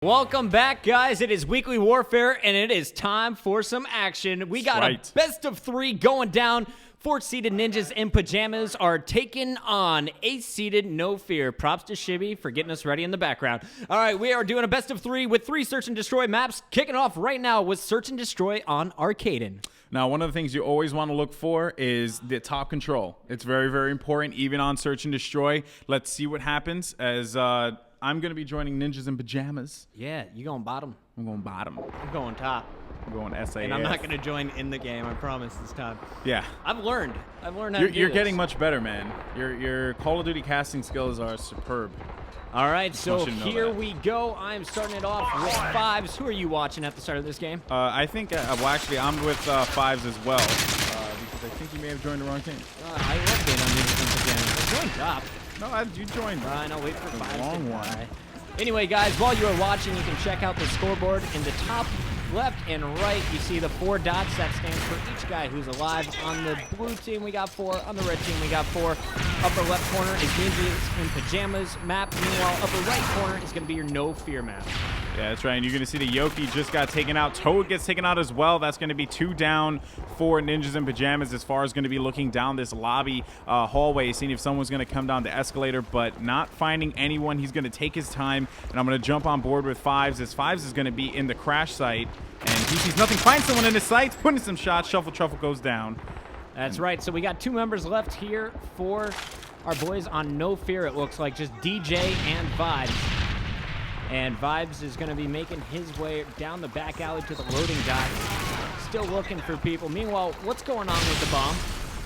Welcome back, guys. It is Weekly Warfare, and it is time for some action. We got a best of 3 going down. 4th-seeded Ninjas in Pajamas are taking on 8th-seeded No Fear. Props to Shibby for getting us ready in the background. All right, we are doing a best of 3 with 3 Search and Destroy maps. Kicking off right now with Search and Destroy on Arcaden. Now, one of the things you always want to look for is the top control. It's very, very important, even on Search and Destroy. Let's see what happens as... I'm going to be joining Ninjas in Pajamas. Yeah, you going bottom? I'm going bottom. I'm going top. I'm going SAS. And I'm not going to join in the game, I promise this time. Yeah. I've learned how to do You're getting much better, man. Your Call of Duty casting skills are superb. All right, so here we go. I'm starting it off with Fives. Who are you watching at the start of this game? I think, well, actually, I'm with Fives as well. Because I think you may have joined the wrong team. I love being on Ninjas in Pajamas. I joined top. No, you joined. I know, wait for Fives. Long one. Anyway, guys, while you are watching, you can check out the scoreboard. In the top left and right, you see the 4 dots. That stands for each guy who's alive. On the blue team, we got 4. On the red team, we got 4. Upper left corner is Ninjas in Pajamas map. Meanwhile, upper right corner is going to be your No Fear map. Yeah, that's right. And you're going to see the Yoki just got taken out. Toad gets taken out as well. That's going to be 2 down for Ninjas in Pajamas as far as going to be looking down this lobby hallway, seeing if someone's going to come down the escalator, but not finding anyone. He's going to take his time, and I'm going to jump on board with Fives, as Fives is going to be in the crash site, and he sees nothing. Finds someone in his sights, putting some shots. Shuffle Truffle goes down. That's right. So we got 2 members left here for our boys on No Fear, it looks like. Just DJ and Vibes. And Vibes is going to be making his way down the back alley to the loading dock. Still looking for people. Meanwhile, what's going on with the bomb?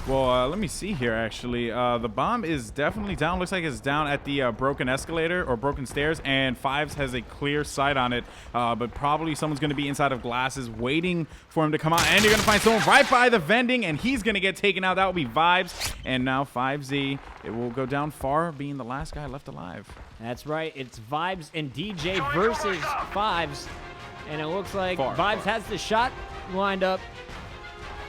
Well, let me see here, actually. The bomb is definitely down. Looks like it's down at the broken escalator or broken stairs, and Fives has a clear sight on it. But probably someone's going to be inside of glasses waiting for him to come out. And you're going to find someone right by the vending, and he's going to get taken out. That will be Vibes. And now 5Z, it will go down far, being the last guy left alive. That's right. It's Vibes and DJ versus Fives. And it looks like Vibes has the shot lined up.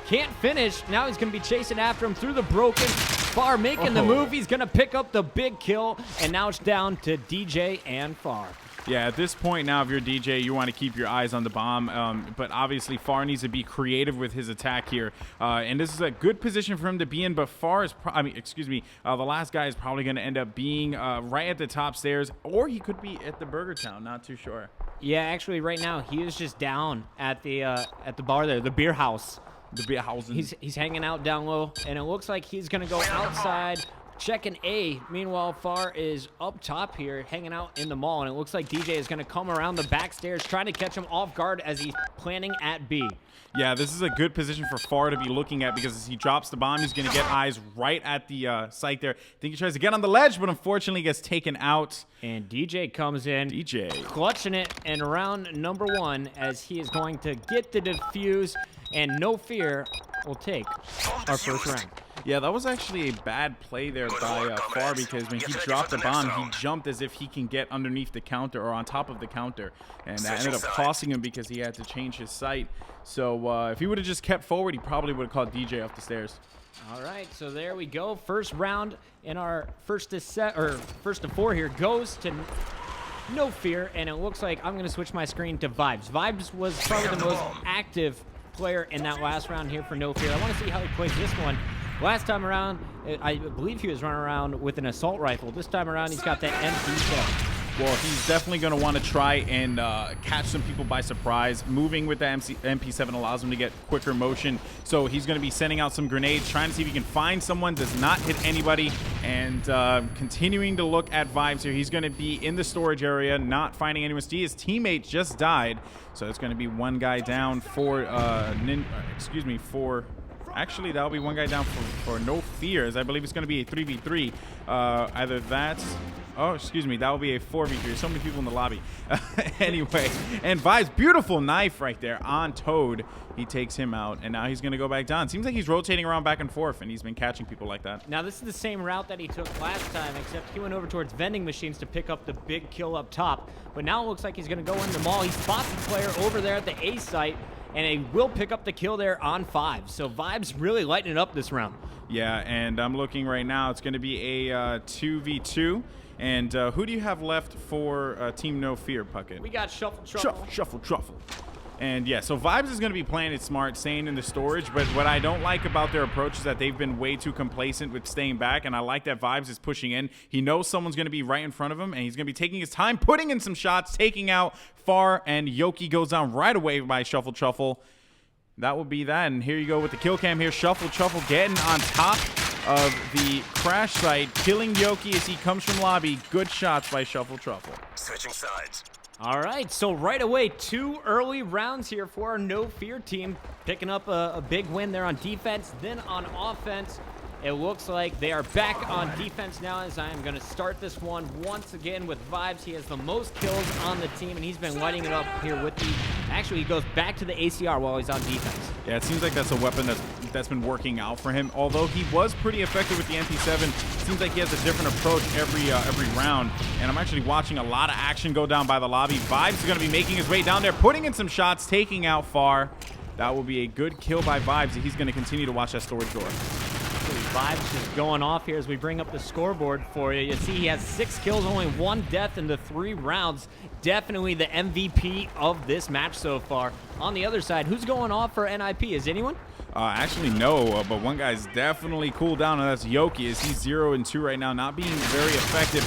Can't finish. Now he's going to be chasing after him through the broken. Far making the move. He's going to pick up the big kill. And now it's down to DJ and Far. Yeah, at this point now, if you're DJ, you want to keep your eyes on the bomb. But obviously, Far needs to be creative with his attack here. And this is a good position for him to be in. But Far is, the last guy is probably going to end up being right at the top stairs. Or he could be at the Burger Town. Not too sure. Yeah, actually, right now, he is just down at the bar there, the beer house. He's hanging out down low, and it looks like he's going to go outside, checking A. Meanwhile, Far is up top here, hanging out in the mall, and it looks like DJ is going to come around the back stairs, trying to catch him off guard as he's planning at B. Yeah, this is a good position for Far to be looking at, because as he drops the bomb, he's going to get eyes right at the site there. I think he tries to get on the ledge, but unfortunately gets taken out. And DJ comes in, clutching it, and round number 1 as he is going to get the defuse, and No Fear will take our first round. Yeah, that was actually a bad play there by Far, because when he dropped the bomb, he jumped as if he can get underneath the counter or on top of the counter. And that ended up costing him because he had to change his sight. So if he would have just kept forward, he probably would have caught DJ off the stairs. All right, so there we go. First round in our first to 4 here goes to No Fear, and it looks like I'm going to switch my screen to Vibes. Vibes was probably the most active player in that last round here for No Fear. I want to see how he plays this one. Last time around, I believe he was running around with an assault rifle. This time around, he's got that MP7. Well, he's definitely going to want to try and catch some people by surprise. Moving with the MP7 allows him to get quicker motion. So he's going to be sending out some grenades, trying to see if he can find someone, does not hit anybody, and continuing to look at Vibes here. He's going to be in the storage area, not finding anyone. His teammate just died, so it's going to be 1 guy down for Actually, that'll be 1 guy down for No Fear, as I believe it's going to be a 3v3. Either that... Oh, excuse me. That will be a 4v3. There's so many people in the lobby. Anyway, and Vibes, beautiful knife right there on Toad. He takes him out, and now he's going to go back down. Seems like he's rotating around back and forth, and he's been catching people like that. Now, this is the same route that he took last time, except he went over towards vending machines to pick up the big kill up top. But now it looks like he's going to go in the mall. He spots the player over there at the A site, and he will pick up the kill there on 5. So Vibes really lighting it up this round. Yeah, and I'm looking right now. It's going to be a 2v2. And who do you have left for Team No Fear, Puckett? We got Shuffle Truffle. Shuffle Truffle. And yeah, so Vibes is going to be playing it smart, staying in the storage, but what I don't like about their approach is that they've been way too complacent with staying back, and I like that Vibes is pushing in. He knows someone's going to be right in front of him, and he's going to be taking his time, putting in some shots, taking out Far, and Yoki goes down right away by Shuffle Truffle. That will be that, and here you go with the kill cam here. Shuffle Truffle getting on top of the crash site, killing Yoki as he comes from lobby. Good shots by Shuffle Truffle. Switching sides. All right, so right away, 2 early rounds here for our No Fear team, picking up a big win there on defense, then on offense. It looks like they are back on defense now as I am going to start this one once again with Vibes. He has the most kills on the team, and he's been lighting it up here with the... Actually, he goes back to the ACR while he's on defense. Yeah, it seems like that's a weapon that's been working out for him. Although he was pretty effective with the MP7, it seems like he has a different approach every round. And I'm actually watching a lot of action go down by the lobby. Vibes is going to be making his way down there, putting in some shots, taking out Far. That will be a good kill by Vibes. He's going to continue to watch that storage door. Vibes just going off here as we bring up the scoreboard for you. You see he has 6 kills, only 1 death in the 3 rounds. Definitely the MVP of this match so far. On the other side, who's going off for NIP? Is anyone? Actually, no, but one guy's definitely cooled down, and that's Yoki, as he's 0-2 right now, not being very effective.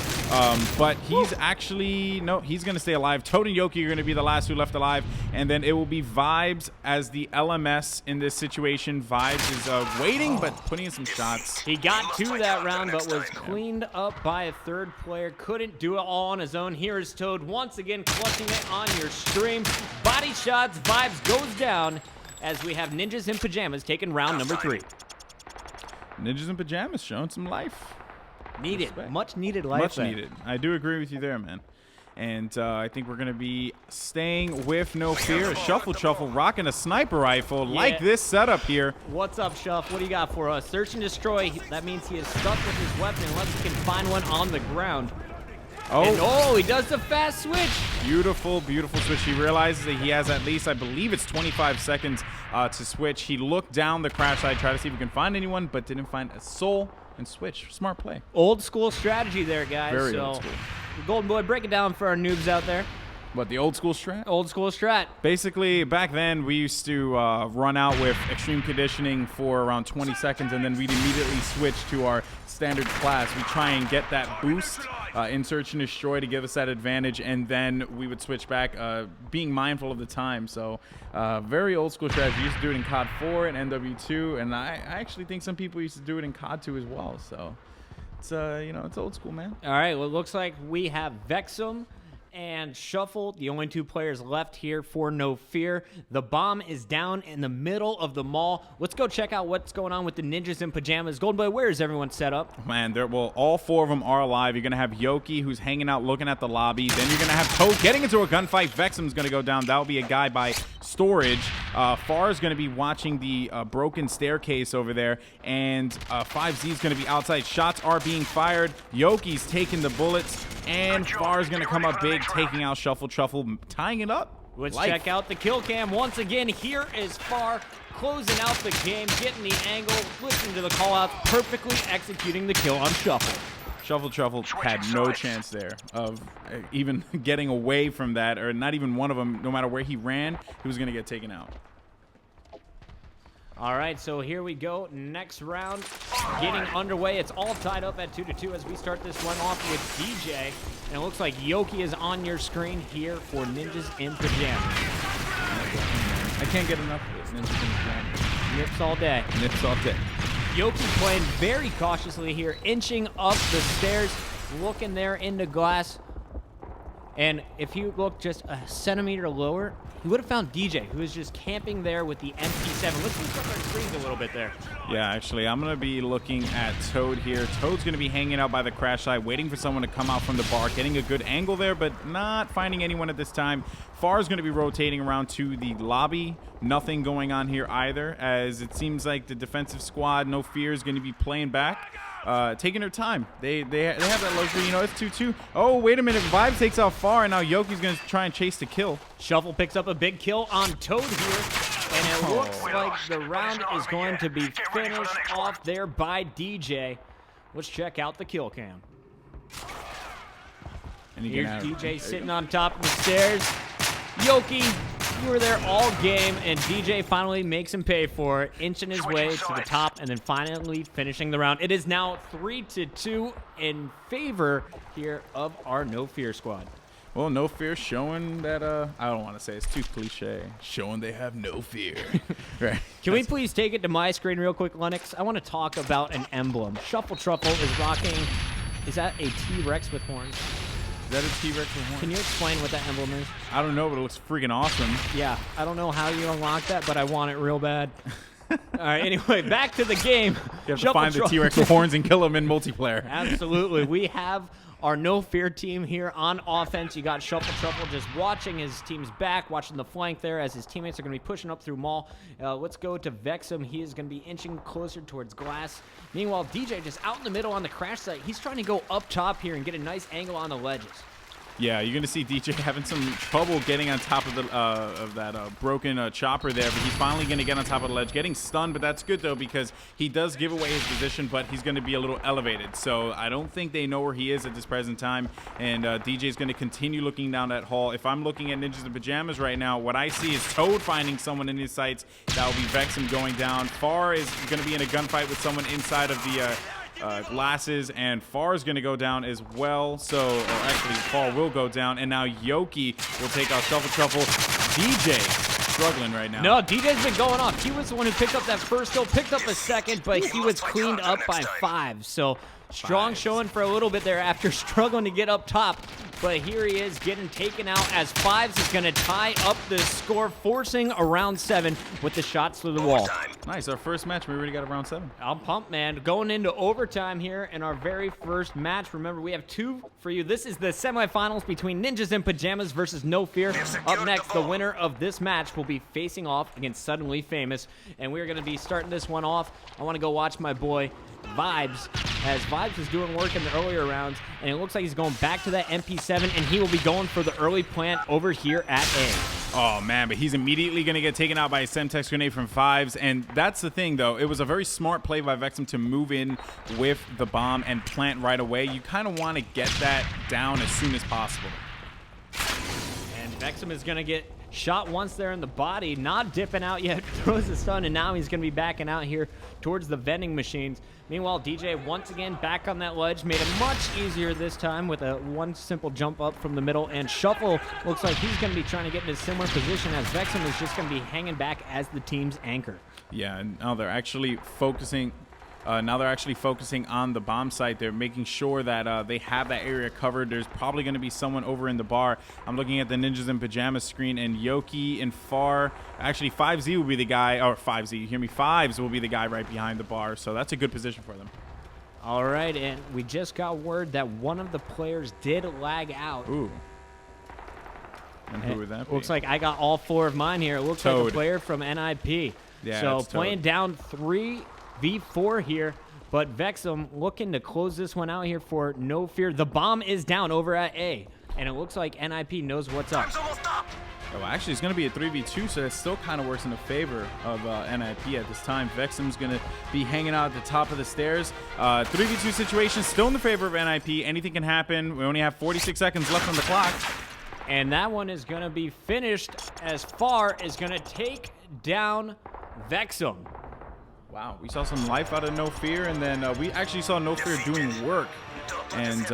But he's actually, no, he's going to stay alive. Toad and Yoki are going to be the last 2 left alive, and then it will be Vibes as the LMS in this situation. Vibes is waiting, but putting in some shots. He got 2 that round, but was cleaned up by a 3rd player. Couldn't do it all on his own. Here is Toad once again clutching it on your stream. Body shots, Vibes goes down, as we have Ninjas in Pajamas taking round number 3. Ninjas in Pajamas showing some life. Needed. Respect. Much needed life. Much there. needed. I do agree with you there, man. And I think we're going to be staying with No Fear. Shuffle Truffle rocking a sniper rifle like this setup here. What's up, Shuff? What do you got for us? Search and destroy. That means he is stuck with his weapon unless he can find one on the ground. Oh, he does the fast switch. Beautiful, beautiful switch. He realizes that he has at least, I believe it's 25 seconds to switch. He looked down the crash site, tried to see if he can find anyone, but didn't find a soul and switch. Smart play. Old school strategy there, guys. Very old school. Golden Boy, break it down for our noobs out there. What, the old school strat? Old school strat. Basically, back then, we used to run out with extreme conditioning for around 20 seconds, and then we'd immediately switch to our standard class. We try and get that boost in Search and Destroy to give us that advantage, and then we would switch back, being mindful of the time. So, very old school strategy. We used to do it in COD 4 and NW2, and I actually think some people used to do it in COD 2 as well. So, it's you know, it's old school, man. All right, well, it looks like we have Vexum and Shuffle, the only 2 players left here for No Fear. The bomb is down in the middle of the mall. Let's go check out what's going on with the Ninjas in Pajamas. Golden Boy, where is everyone set up? Man, well, all 4 of them are alive. You're going to have Yoki, who's hanging out looking at the lobby. Then you're going to have Toad getting into a gunfight. Vexum's going to go down. That will be a guy by storage. Far is going to be watching the broken staircase over there. And 5Z is going to be outside. Shots are being fired. Yoki's taking the bullets. And Far is going to come up big, taking out Shuffle Truffle, tying it up. Let's check out the kill cam once again. Here is Far closing out the game, getting the angle, listening to the call-outs, perfectly executing the kill on Shuffle. Shuffle Truffle had no chance there of even getting away from that, or not even one of them. No matter where he ran, he was going to get taken out. All right, so here we go. Next round getting underway. It's all tied up at 2-2 as we start this one off with DJ. And it looks like Yoki is on your screen here for Ninjas in Pajamas. I can't get enough of this. Ninjas in Pajamas. Nips all day. Nips all day. Yoki playing very cautiously here, inching up the stairs, looking there into glass. And if you look just a centimeter lower, he would have found DJ, who is just camping there with the MP7. Let's look up our screens a little bit there. Yeah, actually, I'm going to be looking at Toad here. Toad's going to be hanging out by the crash site, waiting for someone to come out from the bar, getting a good angle there, but not finding anyone at this time. Far is going to be rotating around to the lobby. Nothing going on here either, as it seems like the defensive squad, No Fear, is going to be playing back. Taking their time. They have that luxury. You know, it's 2-2. Oh, wait a minute. Vibes takes out Far, and now Yoki's going to try and chase the kill. Shuffle picks up a big kill on Toad here, and it looks like the round is going to be finished off there by DJ. Let's check out the kill cam. And you Here's can have, DJ sitting on top of the stairs. Yoki, you were there all game, and DJ finally makes him pay for it, inching his way to the top and then finally finishing the round. It is now 3-2 in favor here of our No Fear squad. Well, No Fear showing that, I don't want to say, it's too cliche. Showing they have no fear. Right. Can we please take it to my screen real quick, Lennox? I want to talk about an emblem. Shuffle Truffle is rocking, is that a T-Rex with horns? Is that a T-Rex with horns? Can you explain what that emblem is? I don't know, but it looks freaking awesome. Yeah, I don't know how you unlock that, but I want it real bad. All right, anyway, back to the game. You have to find the T-Rex with horns and kill him in multiplayer. Absolutely. We have our No Fear team here on offense. You got Shuffle Truffle just watching his team's back, watching the flank there as his teammates are going to be pushing up through Mall. Let's go to Vexum. He is going to be inching closer towards Glass. Meanwhile, DJ just out in the middle on the crash site. He's trying to go up top here and get a nice angle on the ledges. Yeah, you're going to see DJ having some trouble getting on top of that broken chopper there, but he's finally going to get on top of the ledge, getting stunned, but that's good, though, because he does give away his position, but he's going to be a little elevated. So I don't think they know where he is at this present time, and DJ's going to continue looking down that hall. If I'm looking at Ninjas in Pajamas right now, what I see is Toad finding someone in his sights. That will be Vexum going down. Far is going to be in a gunfight with someone inside of the Glasses, and Far is going to go down as well. So, or actually, Far will go down, and now Yoki will take out Shuffle Truffle. DJ struggling right now. No, DJ's been going off. He was the one who picked up that first kill, picked up a second, but he was cleaned up by 5. So, strong showing for a little bit there after struggling to get up top. But here he is getting taken out as Fives is going to tie up the score, forcing a round 7 with the shots through the wall. Nice. Our first match, we already got a round 7. I'm pumped, man. Going into overtime here in our very first match. Remember, we have 2 for you. This is the semifinals between Ninjas in Pajamas versus No Fear. Up next, the winner of this match will be facing off against Suddenly Famous. And we're going to be starting this one off. I want to go watch my boy Vibes, as Vibes was doing work in the earlier rounds, and it looks like he's going back to that MP7, and he will be going for the early plant over here at A. Oh, man, but he's immediately going to get taken out by a Semtex grenade from Fives, and that's the thing, though. It was a very smart play by Vexum to move in with the bomb and plant right away. You kind of want to get that down as soon as possible. And Vexum is going to get shot once there in the body, not dipping out yet, throws the stun, and now he's going to be backing out here towards the vending machines. Meanwhile, DJ once again back on that ledge, made it much easier this time with a one simple jump up from the middle, and Shuffle looks like he's going to be trying to get in a similar position as Vexum is just going to be hanging back as the team's anchor. Yeah, and now they're actually focusing on the bomb site. They're making sure that they have that area covered. There's probably going to be someone over in the bar. I'm looking at the Ninjas in Pajamas screen, and Yoki and Far, actually 5Z will be the guy, or 5Z, you hear me? Fives will be the guy right behind the bar, so that's a good position for them. All right, and we just got word that one of the players did lag out. Ooh. And who would that be? Looks like I got all 4 of mine here. It looks Toad. like a player from NIP. Yeah, so it's playing Toad. down 3v4 here, but Vexum looking to close this one out here for No Fear. The bomb is down over at A, and it looks like NIP knows what's up. Oh, actually, it's going to be a 3v2, so that still kind of works in the favor of NIP at this time. Vexum's going to be hanging out at the top of the stairs. 3v2 situation still in the favor of NIP. Anything can happen. We only have 46 seconds left on the clock. And that one is going to be finished as Far is going to take down Vexum. Wow, we saw some life out of No Fear, and then we actually saw No Fear doing work. And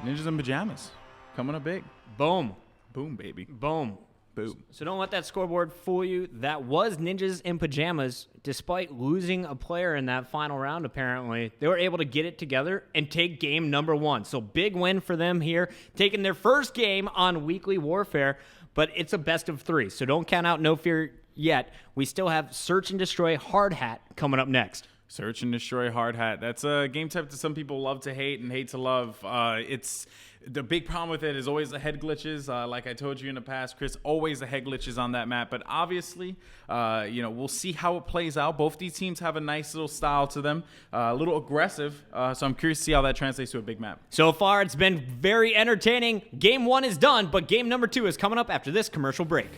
Ninjas in Pajamas coming up big. Boom. Boom, baby. Boom. Boom. So don't let that scoreboard fool you. That was Ninjas in Pajamas. Despite losing a player in that final round, apparently, they were able to get it together and take game number 1. So big win for them here, taking their first game on Weekly Warfare, but it's a best of 3. So don't count out No Fear yet. We still have Search and Destroy Hard Hat coming up next. Search and Destroy Hard Hat. That's a game type that some people love to hate and hate to love. It's the big problem with it is always the head glitches. Like I told you in the past, Chris, always the head glitches on that map. But obviously, we'll see how it plays out. Both these teams have a nice little style to them, a little aggressive. So I'm curious to see how that translates to a big map. So far, it's been very entertaining. Game 1 is done, but game number 2 is coming up after this commercial break.